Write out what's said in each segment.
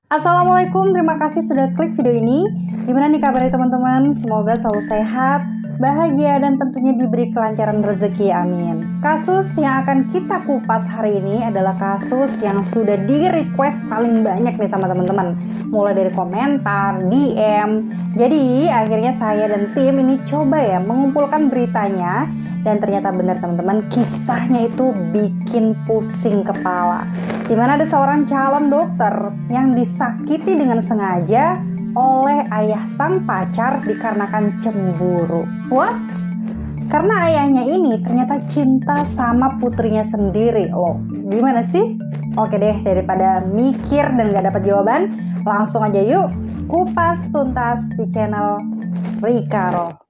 Assalamualaikum, terima kasih sudah klik video ini. Gimana nih kabarnya teman-teman? Semoga selalu sehat, bahagia, dan tentunya diberi kelancaran rezeki, amin. Kasus yang akan kita kupas hari ini adalah kasus yang sudah di request paling banyak nih sama teman-teman. Mulai dari komentar, DM. Jadi akhirnya saya dan tim ini coba ya mengumpulkan beritanya. Dan ternyata benar teman-teman, kisahnya itu bikin pusing kepala. Dimana ada seorang calon dokter yang disakiti dengan sengaja oleh ayah sang pacar dikarenakan cemburu. What? Karena ayahnya ini ternyata cinta sama putrinya sendiri loh. Gimana sih? Oke deh, daripada mikir dan gak dapat jawaban, langsung aja yuk kupas tuntas di channel Rikaro.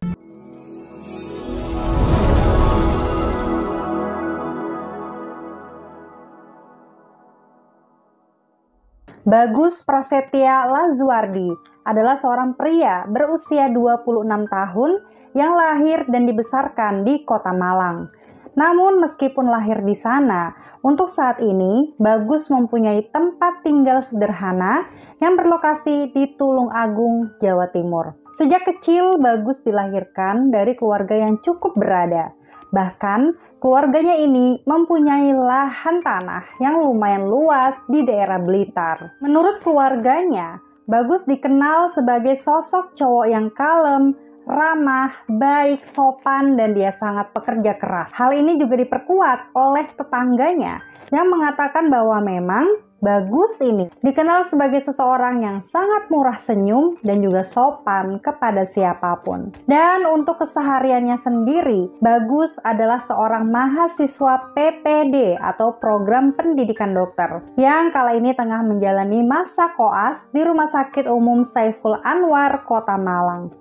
Bagus Prasetya Lazuardi adalah seorang pria berusia 26 tahun yang lahir dan dibesarkan di Kota Malang. Namun meskipun lahir di sana, untuk saat ini Bagus mempunyai tempat tinggal sederhana yang berlokasi di Tulung Agung, Jawa Timur. Sejak kecil Bagus dilahirkan dari keluarga yang cukup berada. Bahkan keluarganya ini mempunyai lahan tanah yang lumayan luas di daerah Blitar. Menurut keluarganya, Bagus dikenal sebagai sosok cowok yang kalem, ramah, baik, sopan, dan dia sangat pekerja keras. Hal ini juga diperkuat oleh tetangganya yang mengatakan bahwa memang Bagus ini dikenal sebagai seseorang yang sangat murah senyum dan juga sopan kepada siapapun. Dan untuk kesehariannya sendiri, Bagus adalah seorang mahasiswa PPD atau Program Pendidikan Dokter yang kala ini tengah menjalani masa koas di Rumah Sakit Umum Saiful Anwar, Kota Malang.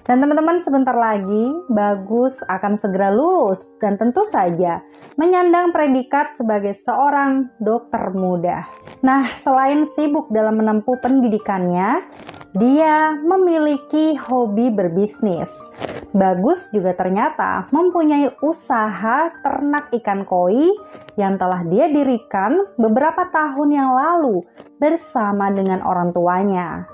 Dan teman-teman, sebentar lagi Bagus akan segera lulus dan tentu saja menyandang predikat sebagai seorang dokter muda. Nah, selain sibuk dalam menempuh pendidikannya, dia memiliki hobi berbisnis. Bagus juga ternyata mempunyai usaha ternak ikan koi yang telah dia dirikan beberapa tahun yang lalu bersama dengan orang tuanya.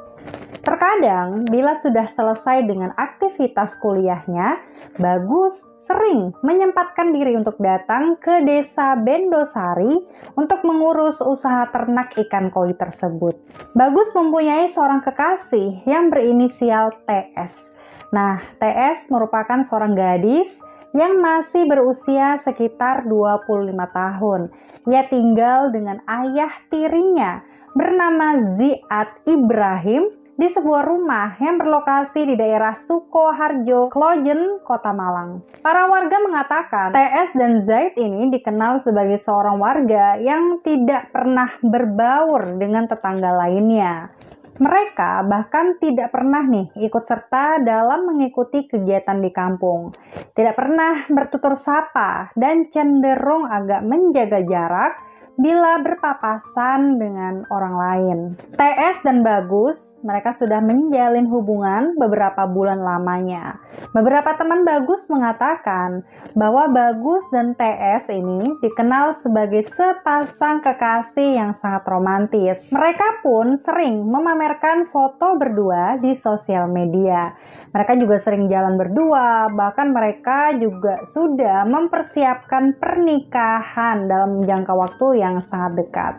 Terkadang, bila sudah selesai dengan aktivitas kuliahnya, Bagus sering menyempatkan diri untuk datang ke desa Bendosari untuk mengurus usaha ternak ikan koi tersebut. Bagus mempunyai seorang kekasih yang berinisial TS. Nah, TS merupakan seorang gadis yang masih berusia sekitar 25 tahun. Ia tinggal dengan ayah tirinya bernama Ziad Ibrahim di sebuah rumah yang berlokasi di daerah Sukoharjo, Klojen, Kota Malang. Para warga mengatakan TS dan Zaid ini dikenal sebagai seorang warga yang tidak pernah berbaur dengan tetangga lainnya. Mereka bahkan tidak pernah ikut serta dalam mengikuti kegiatan di kampung. Tidak pernah bertutur sapa dan cenderung agak menjaga jarak bila berpapasan dengan orang lain. TS dan Bagus, mereka sudah menjalin hubungan beberapa bulan lamanya. Beberapa teman Bagus mengatakan bahwa Bagus dan TS ini dikenal sebagai sepasang kekasih yang sangat romantis. Mereka pun sering memamerkan foto berdua di sosial media. Mereka juga sering jalan berdua, bahkan mereka juga sudah mempersiapkan pernikahan dalam jangka waktu yang sangat dekat.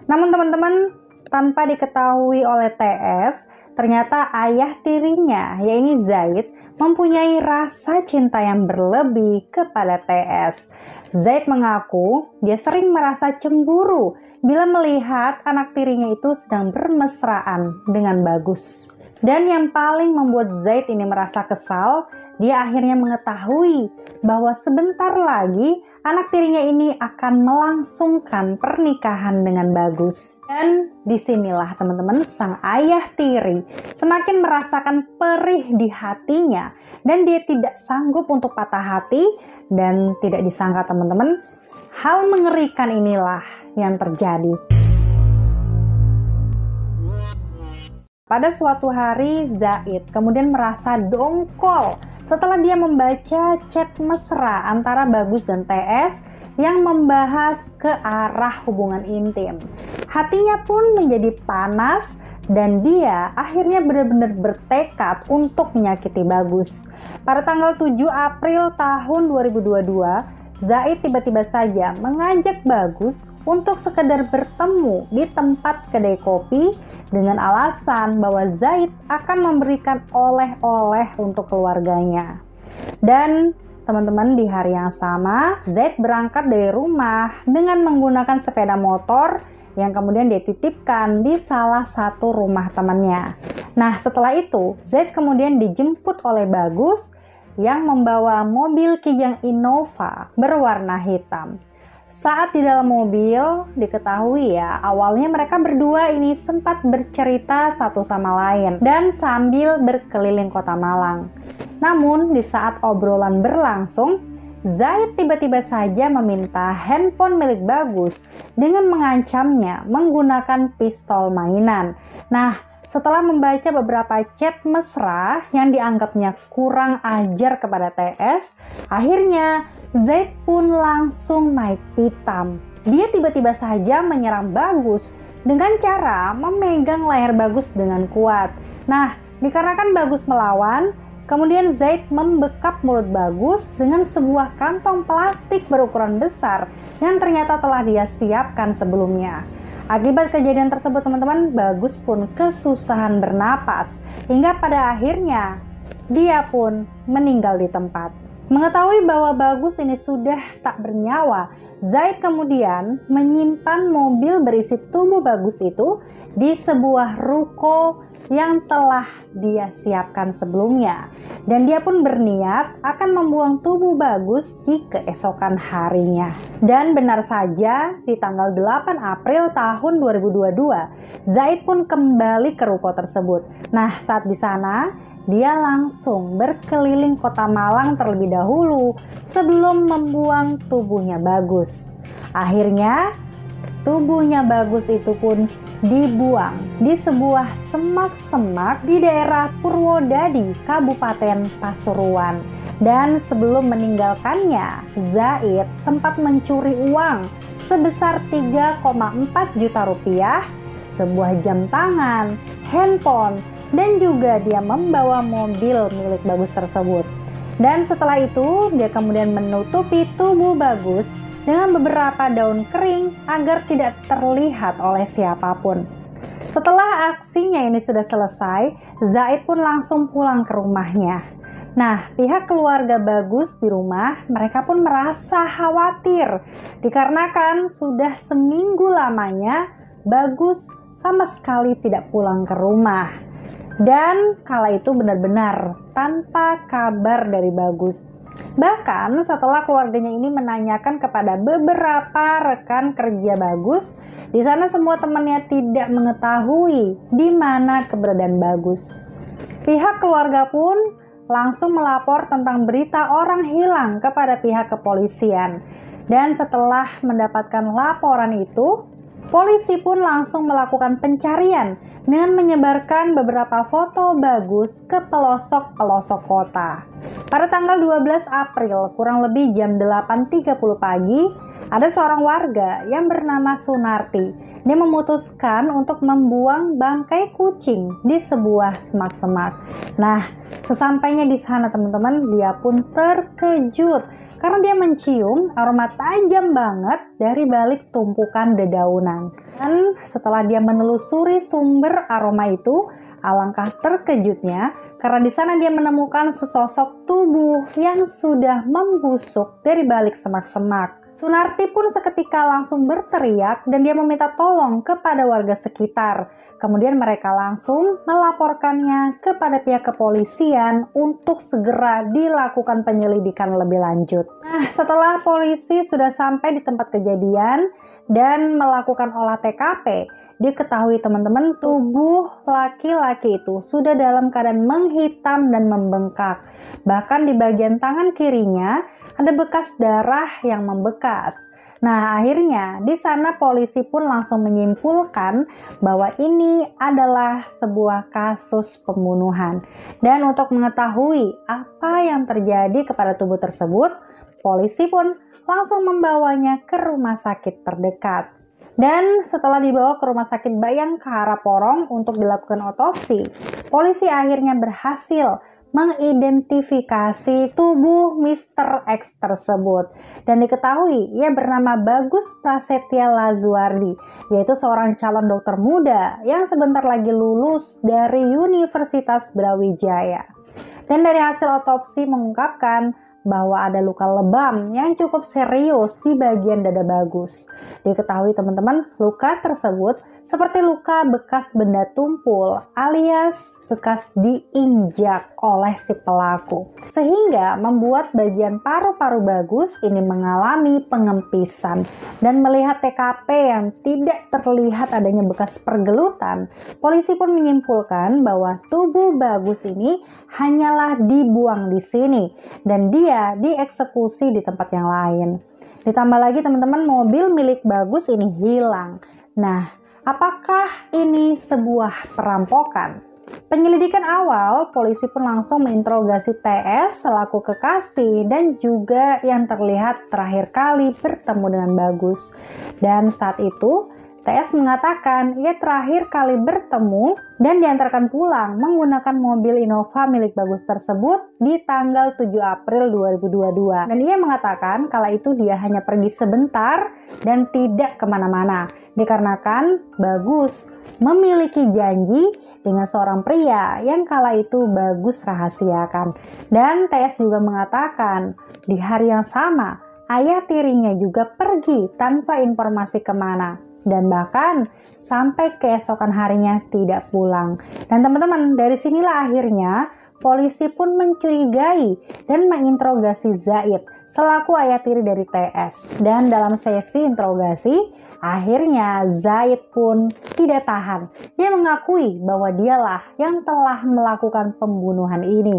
Namun teman-teman, tanpa diketahui oleh TS, ternyata ayah tirinya, yaitu Zaid, mempunyai rasa cinta yang berlebih kepada TS. Zaid mengaku dia sering merasa cemburu bila melihat anak tirinya itu sedang bermesraan dengan Bagus. Dan yang paling membuat Zaid ini merasa kesal, dia akhirnya mengetahui bahwa sebentar lagi anak tirinya ini akan melangsungkan pernikahan dengan Bagus. Dan disinilah teman-teman, sang ayah tiri semakin merasakan perih di hatinya dan dia tidak sanggup untuk patah hati. Dan tidak disangka teman-teman, hal mengerikan inilah yang terjadi. Pada suatu hari Zaid kemudian merasa dongkol setelah dia membaca chat mesra antara Bagus dan TS yang membahas ke arah hubungan intim. Hatinya pun menjadi panas dan dia akhirnya benar-benar bertekad untuk menyakiti Bagus. Pada tanggal 7 April tahun 2022, Zaid tiba-tiba saja mengajak Bagus untuk sekedar bertemu di tempat kedai kopi dengan alasan bahwa Zaid akan memberikan oleh-oleh untuk keluarganya. Dan teman-teman, di hari yang sama, Zaid berangkat dari rumah dengan menggunakan sepeda motor yang kemudian dia titipkan di salah satu rumah temannya. Nah, setelah itu, Zaid kemudian dijemput oleh Bagus yang membawa mobil Kijang Innova berwarna hitam. Saat di dalam mobil, diketahui ya, awalnya mereka berdua ini sempat bercerita satu sama lain dan sambil berkeliling kota Malang. Namun, di saat obrolan berlangsung, Zaid tiba-tiba saja meminta handphone milik Bagus dengan mengancamnya menggunakan pistol mainan. Nah, setelah membaca beberapa chat mesra yang dianggapnya kurang ajar kepada TS, akhirnya Zaid pun langsung naik pitam. Dia tiba-tiba saja menyerang Bagus dengan cara memegang leher Bagus dengan kuat. Nah, dikarenakan Bagus melawan, kemudian Zaid membekap mulut Bagus dengan sebuah kantong plastik berukuran besar yang ternyata telah dia siapkan sebelumnya. Akibat kejadian tersebut teman-teman, Bagus pun kesusahan bernapas hingga pada akhirnya dia pun meninggal di tempat. Mengetahui bahwa Bagus ini sudah tak bernyawa, Zaid kemudian menyimpan mobil berisi tubuh Bagus itu di sebuah ruko yang telah dia siapkan sebelumnya. Dan dia pun berniat akan membuang tubuh Bagus di keesokan harinya. Dan benar saja, di tanggal 8 April tahun 2022, Zaid pun kembali ke ruko tersebut. Nah, saat di sana, dia langsung berkeliling kota Malang terlebih dahulu sebelum membuang tubuhnya Bagus. Akhirnya, tubuhnya Bagus itu pun dibuang di sebuah semak-semak di daerah Purwodadi, Kabupaten Pasuruan. Dan sebelum meninggalkannya, Zaid sempat mencuri uang sebesar 3,4 juta rupiah, sebuah jam tangan, handphone, dan juga dia membawa mobil milik Bagus tersebut. Dan setelah itu, dia kemudian menutupi tubuh Bagus dengan beberapa daun kering agar tidak terlihat oleh siapapun. Setelah aksinya ini sudah selesai, Zaid pun langsung pulang ke rumahnya. Nah, pihak keluarga Bagus di rumah, mereka pun merasa khawatir dikarenakan sudah seminggu lamanya Bagus sama sekali tidak pulang ke rumah. Dan kala itu benar-benar tanpa kabar dari Bagus. Bahkan setelah keluarganya ini menanyakan kepada beberapa rekan kerja Bagus, di sana semua temannya tidak mengetahui di mana keberadaan Bagus. Pihak keluarga pun langsung melapor tentang berita orang hilang kepada pihak kepolisian. Dan setelah mendapatkan laporan itu, polisi pun langsung melakukan pencarian dengan menyebarkan beberapa foto Bagus ke pelosok-pelosok kota. Pada tanggal 12 April, kurang lebih jam 8.30 pagi, ada seorang warga yang bernama Sunarti. Dia memutuskan untuk membuang bangkai kucing di sebuah semak-semak. Nah, sesampainya di sana teman-teman, dia pun terkejut karena dia mencium aroma tajam banget dari balik tumpukan dedaunan. Dan setelah dia menelusuri sumber aroma itu, alangkah terkejutnya karena di sana dia menemukan sesosok tubuh yang sudah membusuk dari balik semak-semak. Sunarti pun seketika langsung berteriak dan dia meminta tolong kepada warga sekitar. Kemudian mereka langsung melaporkannya kepada pihak kepolisian untuk segera dilakukan penyelidikan lebih lanjut. Nah, setelah polisi sudah sampai di tempat kejadian dan melakukan olah TKP, diketahui teman-teman tubuh laki-laki itu sudah dalam keadaan menghitam dan membengkak. Bahkan di bagian tangan kirinya ada bekas darah yang membekas. Nah, akhirnya di sana polisi pun langsung menyimpulkan bahwa ini adalah sebuah kasus pembunuhan. Dan untuk mengetahui apa yang terjadi kepada tubuh tersebut, polisi pun langsung membawanya ke rumah sakit terdekat. Dan setelah dibawa ke rumah sakit Bayangkara Porong untuk dilakukan otopsi, polisi akhirnya berhasil mengidentifikasi tubuh Mr. X tersebut. Dan diketahui ia bernama Bagus Prasetya Lazuardi, yaitu seorang calon dokter muda yang sebentar lagi lulus dari Universitas Brawijaya. Dan dari hasil otopsi mengungkapkan bahwa ada luka lebam yang cukup serius di bagian dada Bagus. Diketahui teman-teman, luka tersebut seperti luka bekas benda tumpul alias bekas diinjak oleh si pelaku, sehingga membuat bagian paru-paru Bagus ini mengalami pengempisan. Dan melihat TKP yang tidak terlihat adanya bekas pergelutan, polisi pun menyimpulkan bahwa tubuh Bagus ini hanyalah dibuang di sini dan dia dieksekusi di tempat yang lain. Ditambah lagi teman-teman, mobil milik Bagus ini hilang. Nah, apakah ini sebuah perampokan? Penyelidikan awal, polisi pun langsung menginterogasi TS selaku kekasih dan juga yang terlihat terakhir kali bertemu dengan Bagus. Dan saat itu, TS mengatakan ia terakhir kali bertemu dan diantarkan pulang menggunakan mobil Innova milik Bagus tersebut di tanggal 7 April 2022. Dan ia mengatakan kala itu dia hanya pergi sebentar dan tidak kemana-mana, dikarenakan Bagus memiliki janji dengan seorang pria yang kala itu Bagus rahasiakan. Dan TS juga mengatakan di hari yang sama ayah tirinya juga pergi tanpa informasi kemana. Dan bahkan sampai keesokan harinya tidak pulang. Dan teman-teman, dari sinilah akhirnya polisi pun mencurigai dan menginterogasi Zaid selaku ayah tiri dari TS. Dan dalam sesi interogasi, akhirnya Zaid pun tidak tahan. Dia mengakui bahwa dialah yang telah melakukan pembunuhan ini.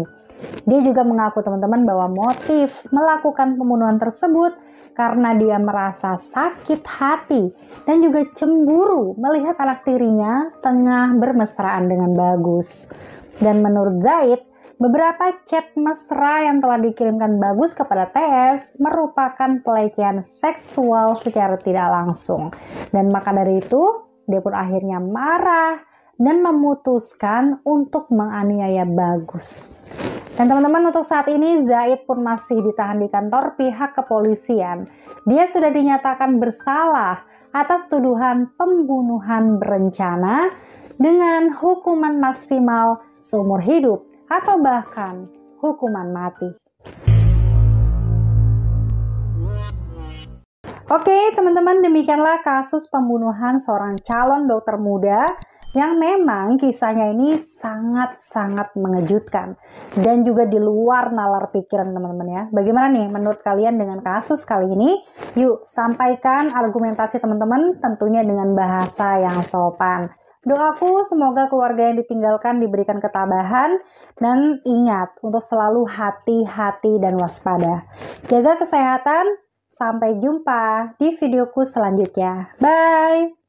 Dia juga mengaku teman-teman bahwa motif melakukan pembunuhan tersebut karena dia merasa sakit hati dan juga cemburu melihat anak tirinya tengah bermesraan dengan Bagus. Dan menurut Zaid, beberapa chat mesra yang telah dikirimkan Bagus kepada TS merupakan pelecehan seksual secara tidak langsung. Dan maka dari itu, dia pun akhirnya marah dan memutuskan untuk menganiaya Bagus. Dan teman-teman, untuk saat ini Zaid pun masih ditahan di kantor pihak kepolisian. Dia sudah dinyatakan bersalah atas tuduhan pembunuhan berencana dengan hukuman maksimal seumur hidup atau bahkan hukuman mati. Oke teman-teman, demikianlah kasus pembunuhan seorang calon dokter muda yang memang kisahnya ini sangat-sangat mengejutkan dan juga di luar nalar pikiran teman-teman ya. Bagaimana nih menurut kalian dengan kasus kali ini? Yuk sampaikan argumentasi teman-teman tentunya dengan bahasa yang sopan. Doaku semoga keluarga yang ditinggalkan diberikan ketabahan dan ingat untuk selalu hati-hati dan waspada. Jaga kesehatan, sampai jumpa di videoku selanjutnya. Bye!